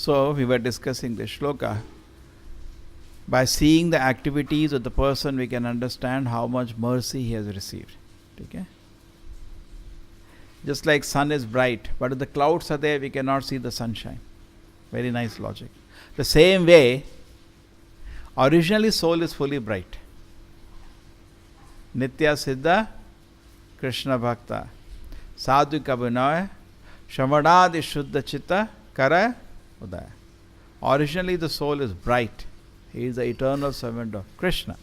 So we were discussing the shloka. By seeing the activities of the person, we can understand how much mercy he has received. Okay? Just like sun is bright, but if the clouds are there, we cannot see the sunshine. Very nice logic. The same way, originally soul is fully bright. Nitya Siddha Krishna Bhakta Sadhvika Vinaya Shamadadi Shuddha Chitta Kara Udaya. Originally the soul is bright. He is the eternal servant of Krishna.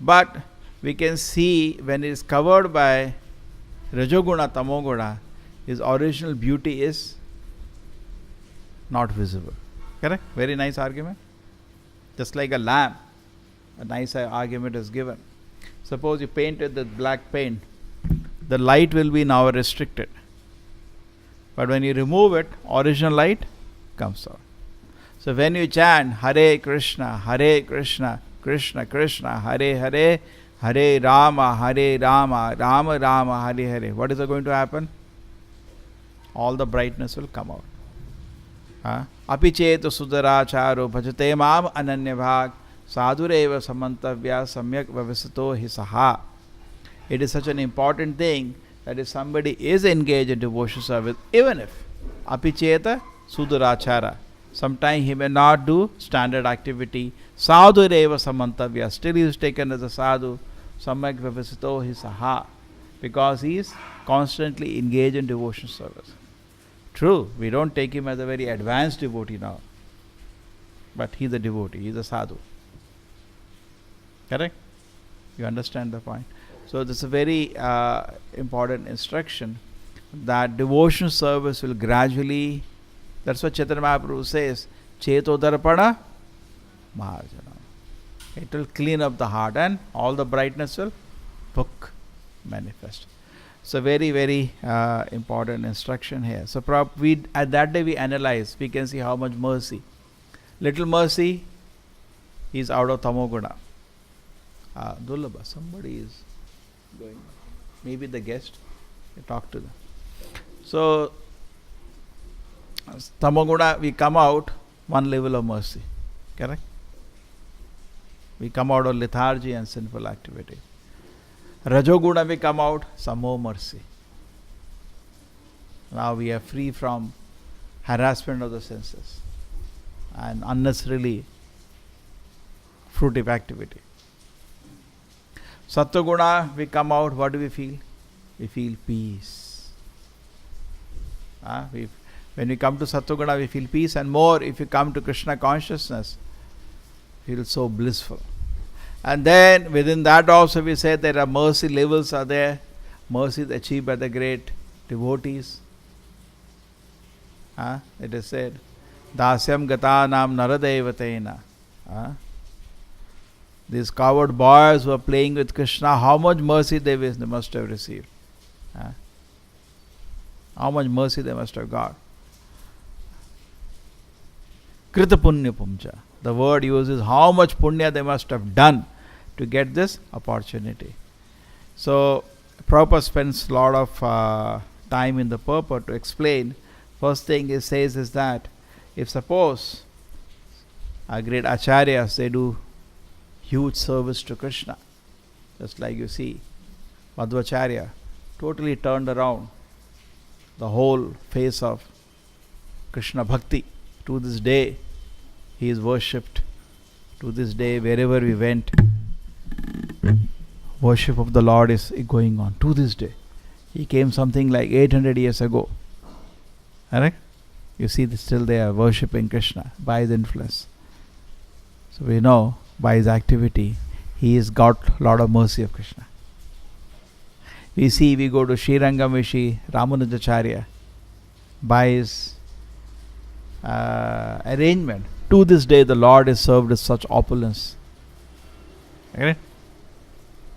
But we can see when it is covered by Rajoguna, Tamoguna, his original beauty is not visible. Correct? Very nice argument. Just like a lamp, a nice argument is given. Suppose you painted the black paint, the light will be now restricted. But when you remove it, original light comes out. So when you chant Hare Krishna, Krishna Krishna, Hare Hare, Hare Rama, Rama Rama, Hare Hare, what is going to happen? All the brightness will come out. Apichetu sudaracharo bhajate mam ananya bhag sadhureva samantavya samyak vavisato hisaha. It is such an important thing that if somebody is engaged in devotional service, even if apicheta sudarachara, sometimes he may not do standard activity, sadhureva samantavya, still he is taken as a sadhu, samyak vavisato hisaha, because he is constantly engaged in devotional service. True, we don't take him as a very advanced devotee now, but he is a devotee, he is a sadhu. Correct? You understand the point? So this is a very important instruction that devotional service will gradually, that's what Chaitanya Mahaprabhu says, Cheto Darpana Maharjana. It will clean up the heart and all the brightness will manifest. So very, very important instruction here. So we at that day we analyze, we can see how much mercy. Little mercy is out of Tamoguna. Dullabha, somebody is going. Maybe the guest. Talk to them. So Tamoguna, we come out one level of mercy. Correct? We come out of lethargy and sinful activity. Rajoguna, we come out some more mercy. Now we are free from harassment of the senses and unnecessarily fruitive activity. Sattva-guna, we come out, what do we feel? We feel peace. When we come to Sattva-guna, we feel peace, and more if you come to Krishna consciousness, feel so blissful. And then within that also we say there are mercy levels are there. Mercy is achieved by the great devotees. It is said, Dasyam gatanam naradevatena. These coward boys who are playing with Krishna, how much mercy they must have received. How much mercy they must have got. Krita punya pumcha. The word uses how much punya they must have done to get this opportunity. So Prabhupada spends a lot of time in the purport to explain. First thing he says is that if suppose our great acharyas, they do huge service to Krishna, just like you see Madhvacharya totally turned around the whole face of Krishna Bhakti. To this day he is worshipped. To this day wherever we went, worship of the Lord is going on. To this day. He came something like 800 years ago. Correct? You see, still they are worshipping Krishna by his influence. So we know by his activity, he has got a lot of mercy of Krishna. We see, we go to Srirangam Ramanujacharya, by his arrangement. To this day, the Lord is served with such opulence. Okay?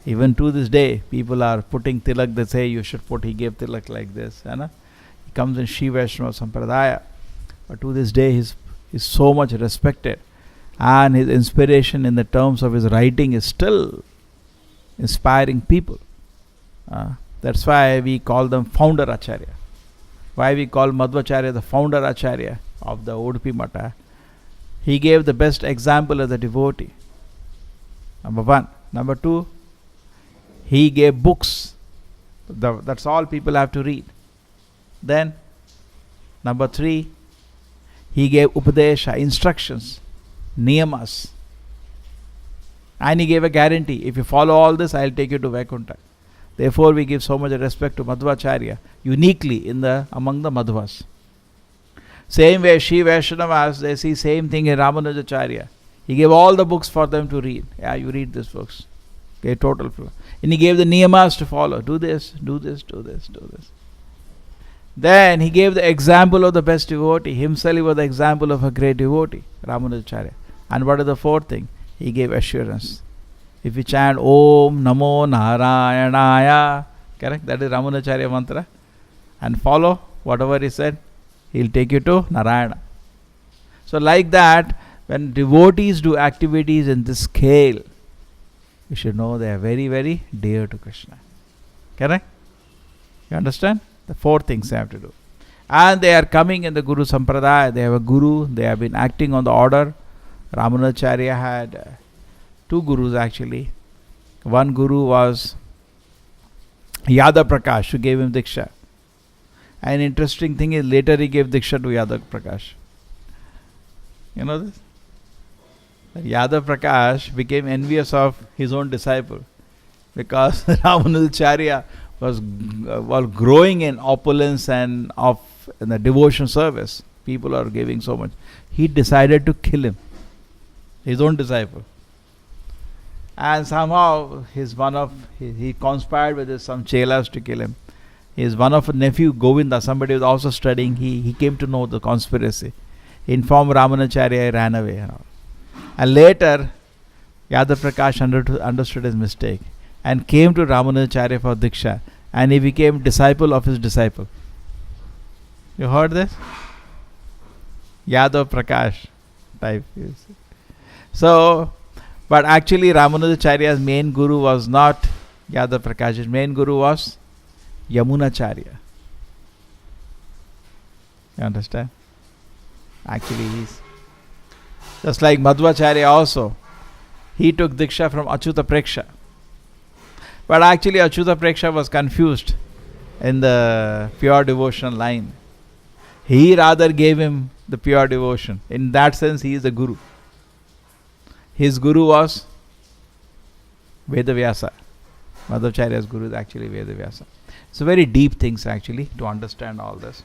Even to this day, people are putting tilak. They say you should put. He gave tilak like this. He comes in Shiva Vaishnava Sampradaya, but to this day, he's so much respected, and his inspiration in the terms of his writing is still inspiring people. That's why we call them founder Acharya. Why we call Madhvacharya the founder Acharya? of the Udupi Mata, he gave the best example as a devotee. Number one. Number two, he gave books. That's all people have to read. Then, number three, he gave Upadesha, instructions, niyamas. And he gave a guarantee. If you follow all this, I'll take you to Vaikuntha. Therefore, we give so much respect to Madhvacharya, uniquely among the Madhvas. Same way, Shri Vaishnavas, they see same thing in Ramanujacharya. He gave all the books for them to read. Yeah, you read these books. Okay, total flow. And he gave the niyamas to follow. Do this, do this, do this, do this. Then he gave the example of the best devotee. Himself he was the example of a great devotee, Ramanujacharya. And what is the fourth thing? He gave assurance. If you chant Om Namo Narayanaya, correct? That is Ramanujacharya mantra. And follow whatever he said, he'll take you to Narayana. So like that, when devotees do activities in this scale, you should know they are very, very dear to Krishna. Correct? You understand? The four things they have to do. And they are coming in the Guru Sampradaya. They have a Guru. They have been acting on the order. Ramanujacharya had two Gurus actually. One Guru was Yadav Prakash, who gave him Diksha. An interesting thing is later he gave Diksha to Yadav Prakash. You know this? Yadav Prakash became envious of his own disciple because Ramanujacharya was growing in opulence and in the devotion service. People are giving so much. He decided to kill him, his own disciple. And somehow he conspired with some chelas to kill him. His one of a nephew Govinda, somebody was also studying. He came to know the conspiracy. He informed Ramanujacharya, he ran away. And later, Yadav Prakash understood his mistake and came to Ramanujacharya for Diksha, and he became disciple of his disciple. You heard this? Yadav Prakash type. So, but actually Ramanujacharya's main guru was not Yadav Prakash. His main guru was Yamunacharya. You understand? Actually, he's just like Madhvacharya also. He took Diksha from Achyuta Preksha. But actually Achyuta Preksha was confused in the pure devotion line. He rather gave him the pure devotion. In that sense, he is the guru. His guru was Vedavyasa. Madhvacharya's guru is actually Vedavyasa. So very deep things actually to understand all this.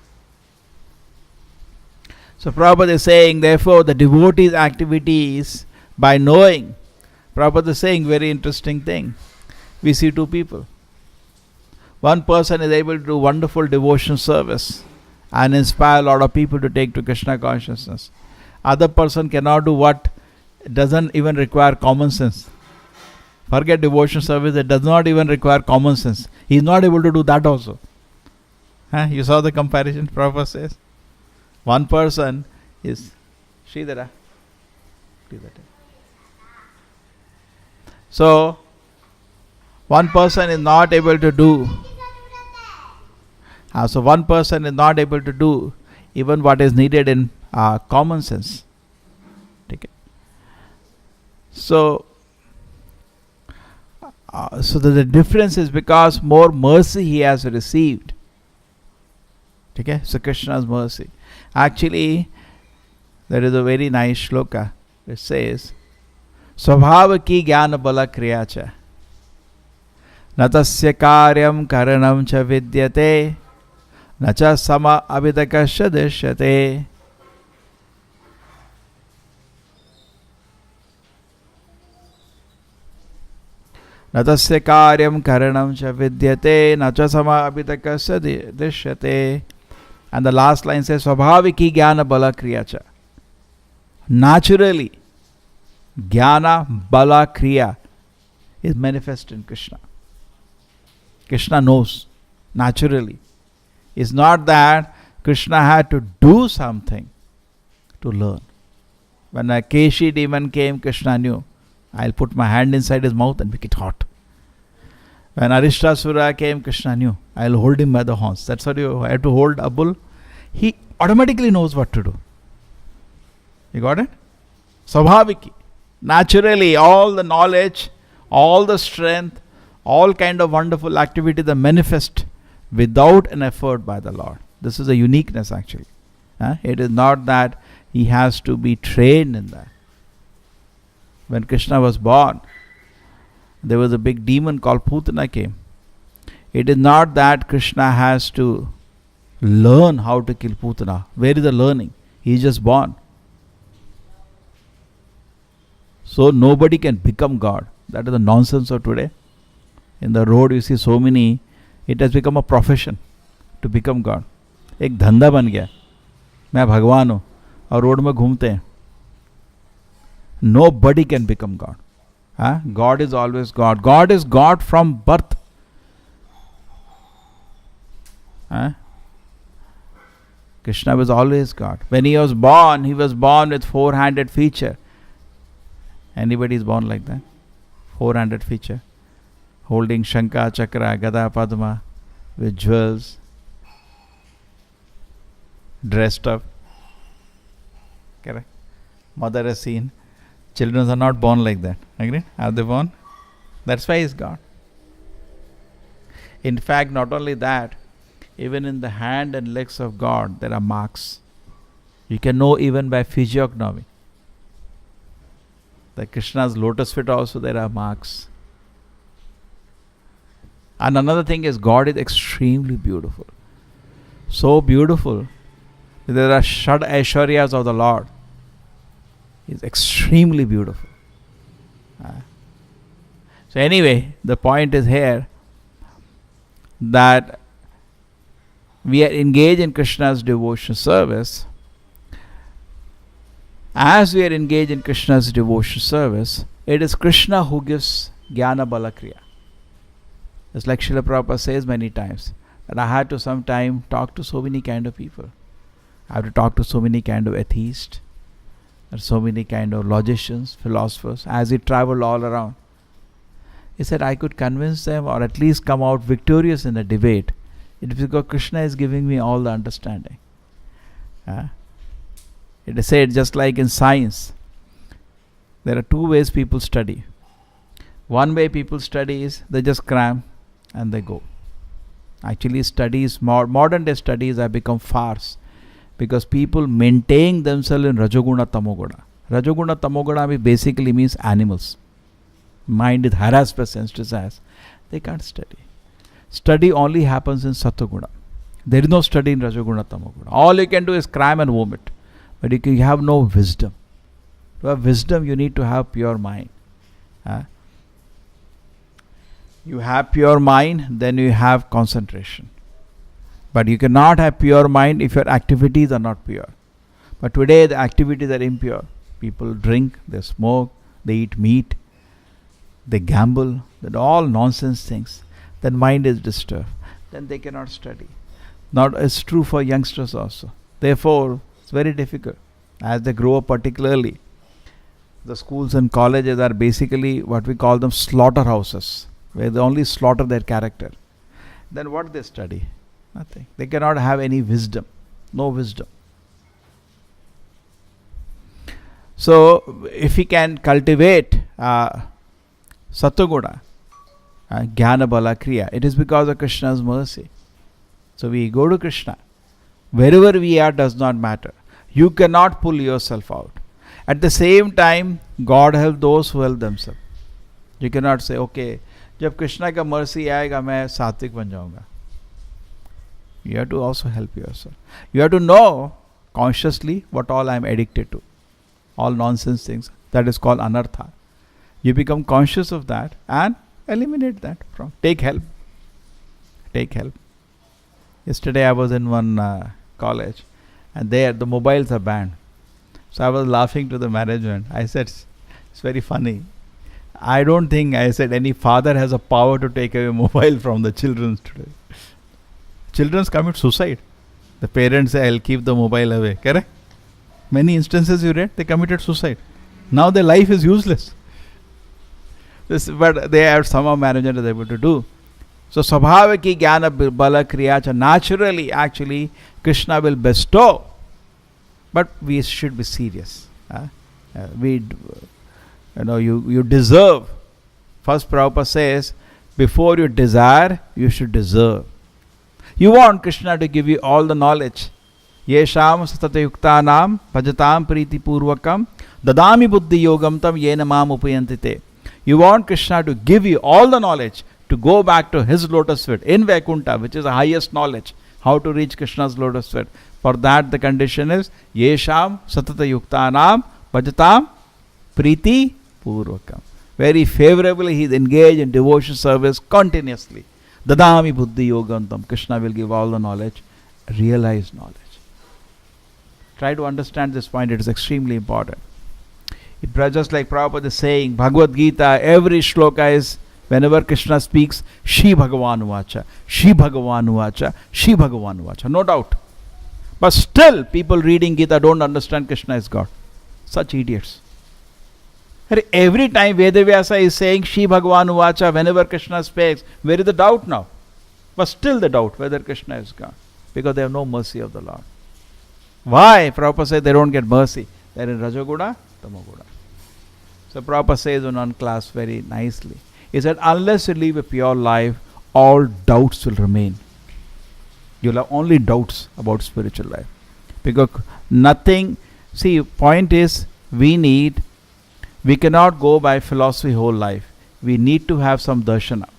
So Prabhupada is saying, therefore, the devotee's activities by knowing. Prabhupada is saying very interesting thing. We see two people. One person is able to do wonderful devotion service and inspire a lot of people to take to Krishna consciousness. Other person cannot do what doesn't even require common sense. Forget devotion service, it does not even require common sense. He is not able to do that also. You saw the comparison Prabhupada says? One person is Sridhara. So, one person is not able to do. So one person is not able to do even what is needed in common sense. Okay. So the difference is because more mercy he has received. Okay, so Krishna's mercy. Actually, there is a very nice shloka. It says, Swabhava ki jnana bala kriya cha natasya karyam karanam cha vidyate nacha sama abhidakasya deshyate. Natasya karyam karanam cha vidyate nacha sama abhidakasya deshyate. And the last line says, Swabhaviki jnana bala kriya cha. Naturally, jnana bala kriya is manifest in Krishna. Krishna knows naturally. It's not that Krishna had to do something to learn. When a Keshi demon came, Krishna knew, I'll put my hand inside his mouth and make it hot. When Arishtasura came, Krishna knew, I'll hold him by the horns. That's how you have to hold a bull. He automatically knows what to do. You got it? Swabhaviki. Naturally, all the knowledge, all the strength, all kind of wonderful activities are manifest without an effort by the Lord. This is a uniqueness actually. It is not that he has to be trained in that. When Krishna was born, there was a big demon called Putana came. It is not that Krishna has to learn how to kill Putana. Where is the learning? He is just born. So nobody can become God. That is the nonsense of today. In the road you see so many, it has become a profession to become God. एक धंधा बन गया, मैं भगवान हूँ और road में घूमते हैं. Nobody can become God. God is always God. God is God from birth. Krishna was always God. When he was born with four-handed feature. Anybody is born like that? Four-handed feature. Holding Shankha, Chakra, Gada, Padma with jewels. Dressed up. Correct? Mother has seen. Children are not born like that. Agree? Are they born? That's why he is God. In fact, not only that, even in the hand and legs of God, there are marks. You can know even by physiognomy. Like Krishna's lotus feet also, there are marks. And another thing is, God is extremely beautiful. So beautiful. There are Shad Aishwaryas of the Lord. He is extremely beautiful. So anyway, the point is here that we are engaged in Krishna's devotion service. As we are engaged in Krishna's devotion service, it is Krishna who gives Jnana Bala Kriya. It's like Srila Prabhupada says many times, that I had to sometime talk to so many kind of people. I have to talk to so many kind of atheists, and so many kind of logicians, philosophers, as he traveled all around. He said, I could convince them or at least come out victorious in a debate. It is because Krishna is giving me all the understanding. It is said, just like in science, there are two ways people study. One way people study is they just cram and they go. Actually, studies, modern day studies have become farce because people maintain themselves in Rajoguna Tamoguna. Rajoguna Tamoguna basically means animals. Mind is harassed by sense desires. They can't study. Study only happens in Satoguna. There is no study in Rajoguna Tamoguna. All you can do is cram and vomit. But you have no wisdom. To have wisdom, you need to have pure mind. You have pure mind, then you have concentration. But you cannot have pure mind if your activities are not pure. But today the activities are impure. People drink, they smoke, they eat meat, they gamble, that all nonsense things. Then mind is disturbed. Then they cannot study. Not it's true for youngsters also. Therefore, it's very difficult. As they grow up particularly, the schools and colleges are basically what we call them slaughterhouses, where they only slaughter their character. Then what they study? Nothing. They cannot have any wisdom. No wisdom. So, if we can cultivate Satoguna, Jnana Bala Kriya, it is because of Krishna's mercy. So, we go to Krishna. Wherever we are does not matter. You cannot pull yourself out. At the same time, God help those who help themselves. You cannot say, okay, जब कृष्णा का mercy आएगा मैं सात्विक बन जाऊंगा. You have to also help yourself. You have to know consciously what all I am addicted to. All nonsense things. That is called anartha. You become conscious of that and eliminate that. Take help. Take help. Yesterday I was in one college and there the mobiles are banned. So I was laughing to the management. I said, it's very funny. I don't think, I said, any father has a power to take away mobile from the children today. Children commit suicide. The parents say, I'll keep the mobile away. Correct? Many instances you read, they committed suicide. Now their life is useless. But they have somehow management is able to do. So Swabhavaki Jnana Bala Kriya, naturally actually Krishna will bestow. But we should be serious. You deserve. First Prabhupada says, before you desire, you should deserve. You want Krishna to give you all the knowledge. Yesham satata yuktanam bhajatam priti purvakam dadami buddhi yogam tam yena mam upayantite. You want Krishna to give you all the knowledge to go back to his lotus feet in Vaikuntha, which is the highest knowledge, how to reach Krishna's lotus feet. For that the condition is Yesham satata yuktanam bhajatam priti purvakam. Very favorably he is engaged in devotion service continuously. Dadami buddhi yogantam. Krishna will give all the knowledge, realized knowledge. Try to understand this point, it is extremely important. Just like Prabhupada is saying, Bhagavad Gita, every shloka is, whenever Krishna speaks, Shri Bhagavan Vacha, Shri Bhagavan Vacha, Shri Bhagavan Vacha, no doubt. But still, people reading Gita don't understand Krishna is God. Such idiots. Every time Vedavyasa is saying Shri Bhagavan Vacha, whenever Krishna speaks, where is the doubt now? But still the doubt whether Krishna is God. Because they have no mercy of the Lord. Why? Prabhupada says they don't get mercy. They are in Rajaguda, Tamaguda. So Prabhupada says in one class very nicely. He said, unless you live a pure life, all doubts will remain. You'll have only doubts about spiritual life. Because nothing, see, point is, we cannot go by philosophy whole life. We need to have some darshana,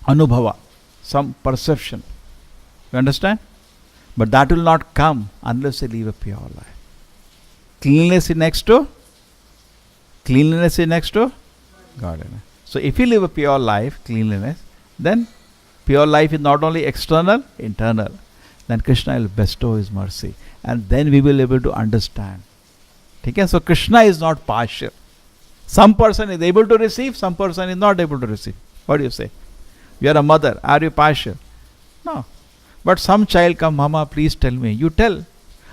anubhava, some perception. You understand? But that will not come unless you live a pure life. Cleanliness is next to godliness. So if you live a pure life, cleanliness, then pure life is not only external, internal. Then Krishna will bestow his mercy. And then we will be able to understand. Okay? So Krishna is not partial. Some person is able to receive, some person is not able to receive. What do you say? You are a mother. Are you partial? No. But some child come, Mama, please tell me. You tell.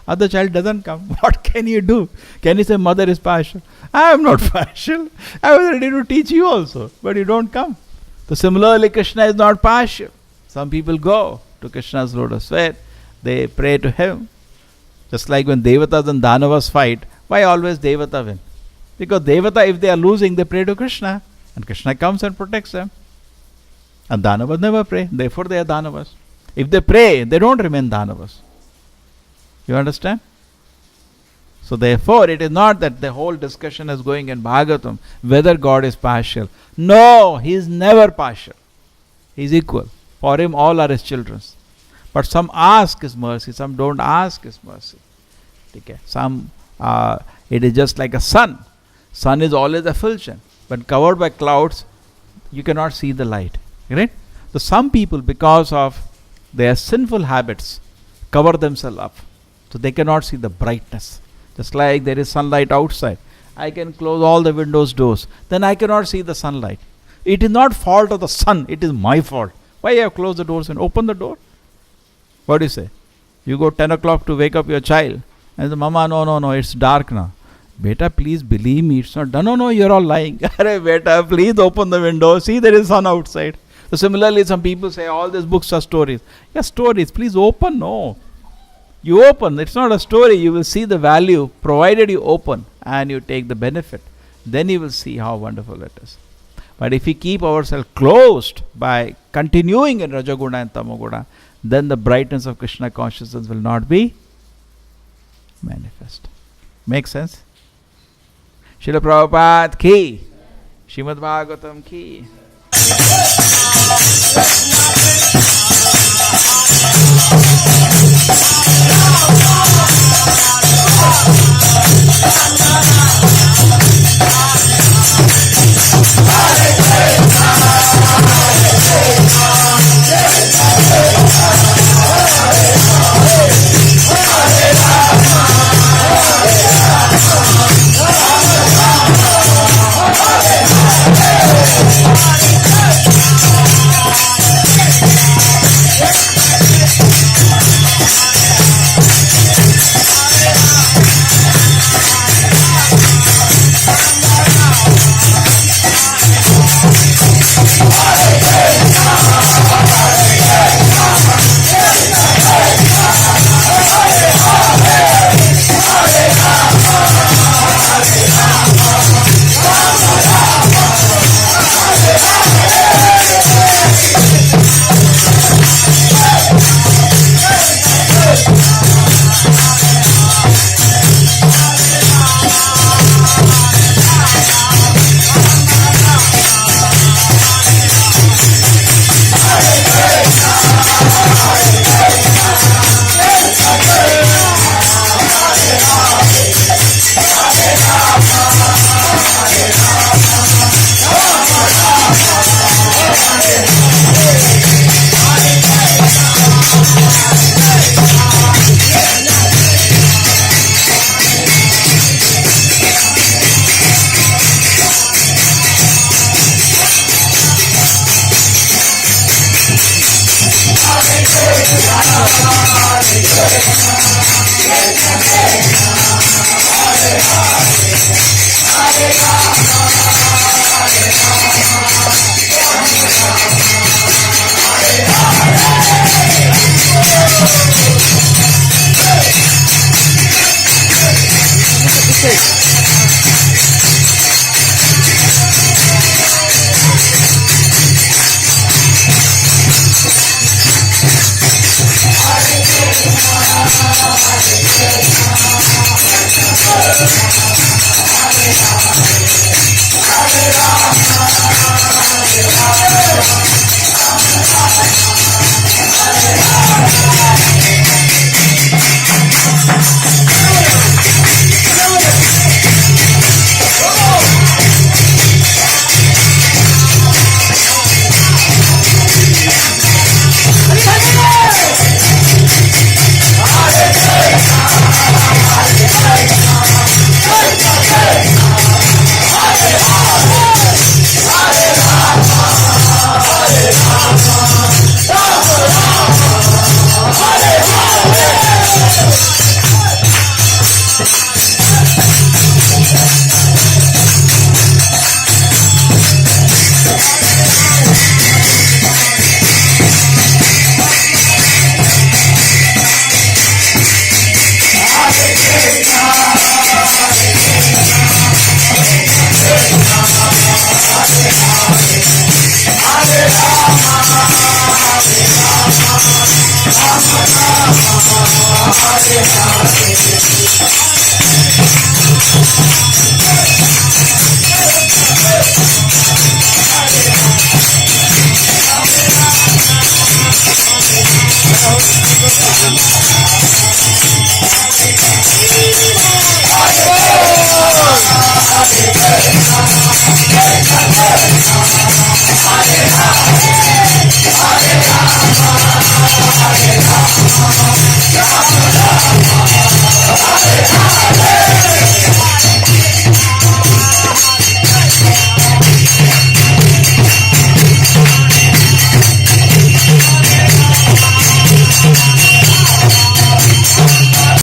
Other child doesn't come. What can you do? Can you say mother is partial? I am not partial. I was ready to teach you also. But you don't come. So similarly, Krishna is not partial. Some people go to Krishna's lotus feet. They pray to him. Just like when Devatas and Danavas fight, why always Devata win? Because Devata, if they are losing, they pray to Krishna. And Krishna comes and protects them. And Danavas never pray. Therefore they are Danavas. If they pray, they don't remain Danavas. You understand? So therefore, it is not that the whole discussion is going in Bhagavatam, whether God is partial. No, he is never partial. He is equal. For him, all are his children. But some ask his mercy, some don't ask his mercy. Okay. Some, it is just like a sun. Sun is always effulgent. But covered by clouds, you cannot see the light. Right? So some people, because of their sinful habits, cover themselves up. So they cannot see the brightness. Just like there is sunlight outside. I can close all the windows, doors. Then I cannot see the sunlight. It is not fault of the sun. It is my fault. Why you have closed the doors and open the door? What do you say? You go 10 o'clock to wake up your child. And the Mama, no, it's dark now. Beta, please believe me, it's not done. No, you're all lying. Beta, please open the window. See, there is sun outside. So similarly, some people say all these books are stories. Yeah, stories. Please open. No. You open. It's not a story. You will see the value provided you open and you take the benefit. Then you will see how wonderful it is. But if we keep ourselves closed by continuing in Rajaguna and Tamaguna, then the brightness of Krishna consciousness will not be manifest. Make sense? Srila Prabhupada ki, Srimad Bhagavatam ki. Hare